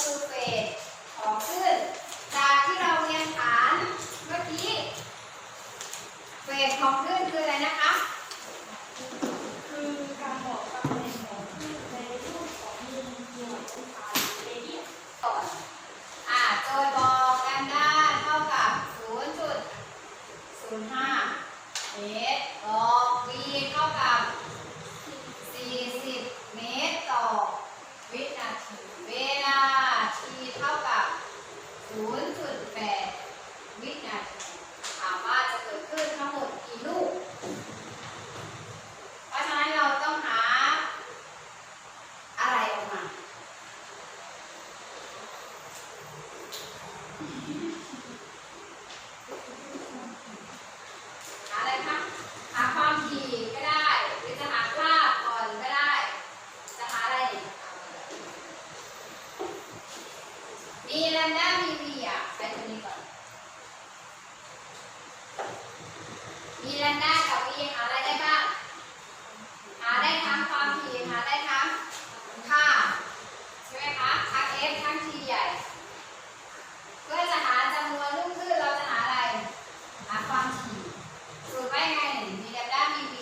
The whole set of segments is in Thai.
คือเฟสของคลื่นจากที่เราเรียนฐานเมื่อกี้เฟสของคลื่นคืออะไรนะคะคือการบอกตำแหน่งของคลื่นในรูปของหน่วยองศาเรเดียนก่อนโจทย์บอกแลมด้าเท่ากับ 0.05 เมตรต่อ v เท่ากับ 40 เมตรต่อวินาทีเวลา t เท่ากับ 0.8 วินาทีถามว่าจะเกิดขึ้นทั้งหมดกี่ลูกเพราะฉะนั้นเราต้องหาอะไรออกมาหาอะไรคะหาความถี่ก็ได้หรือจะหาค่าก่อนก็ได้จะหาอะไรดีมีแลมด้ามี v ใช้ตัวนี้ก่อนมีแลมด้ากับ v หาอะไรได้บ้างหาได้ทั้งความถี่หาได้ทั้งค่าใช่ไหมคะทั้ง f ทั้ง t ใหญ่เพื่อจะหาจำนวนลูกคลื่นเราจะหาอะไรหาความถี่สูตรว่ายังไงมีแลมด้ามี v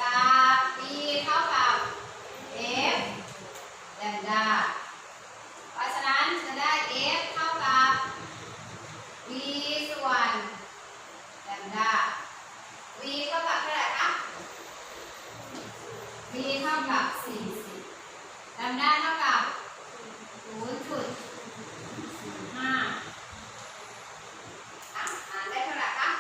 จาก v เท่ากับ f แลมด้าเพราะฉะนั้นจะได้ f เท่ากับ v ส่วนแลมด้า v เท่ากับเท่าไหร่คะ v เท่ากับ 40 แลมด้าเท่ากับ 0.05 หารได้เท่าไหร่คะ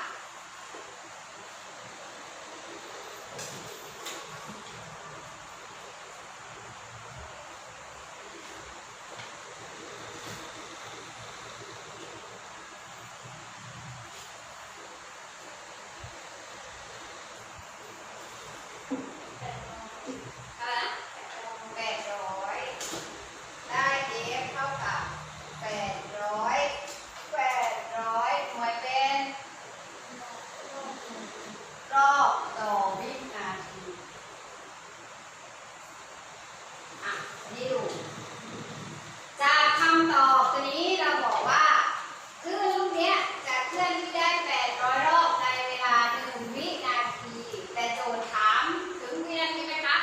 800 ได้ f เท่ากับ 800 หน่วยเป็นรอบต่อวินาทีอันนี้ดู จากคำตอบตัวนี้เราบอกว่าคลื่นลูกนี้จะเคลื่อนที่ได้ 800 รอบในเวลา 1 วินาที แต่โจทย์ถามถึงวินาทีไหมคะ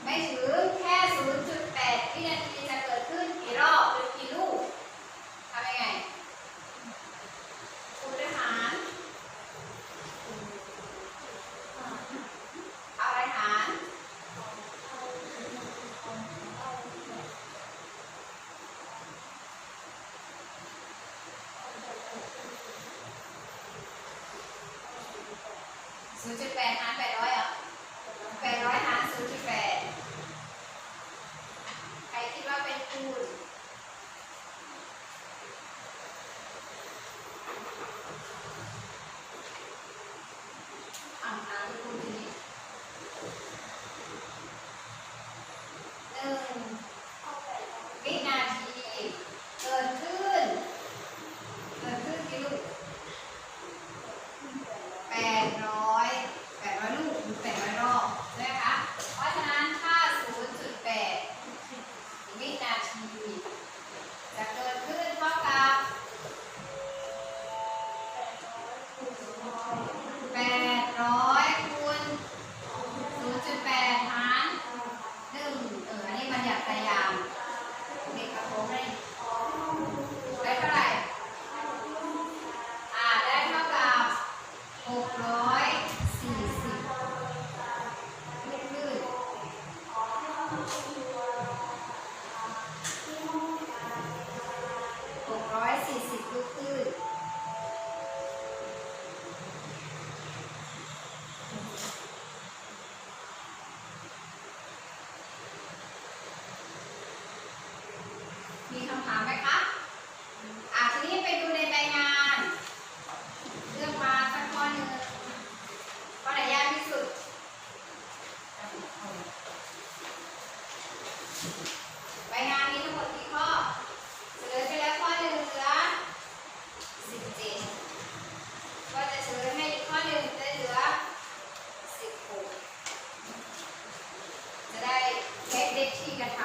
ไม่ถึงแค่ 0.8 วินาทีจะเกิดขึ้นกี่รอบหรือกี่ลูกทำยังไงคูณด้วยหารเอาอะไรหาร0.8 หาร 800เหรอ 800 หาร 0.8 ใครคิดว่าเป็นคูณหารคูณทีนี้1 วินาทีเกิดขึ้นกี่ลูก 800 ลูกหรือ800 รอบใช่ไหมคะ เพราะฉะนั้นถ้า 0.8 วินาทีจะเกิดขึ้นเท่ากับ800 คูณ 0.8 หาร 1อันนี้มันอยากพยายามเด็กกระโปรงได้เท่าไหร่ได้เท่ากับ640 ลูกคลื่น640 ลูกคลื่นมีคำถามไหมคะทีนี้ไปดูในใบงานเลือกมาสักข้อหนึ่งข้อไหนยากที่สุดใบงานมีทั้งหมดกี่ข้อเฉลยไปแล้วข้อหนึ่งเหลือ17ก็จะเฉลยให้อีกข้อหนึ่งจะเหลือ16จะได้ แก๊สเด็กที่กระท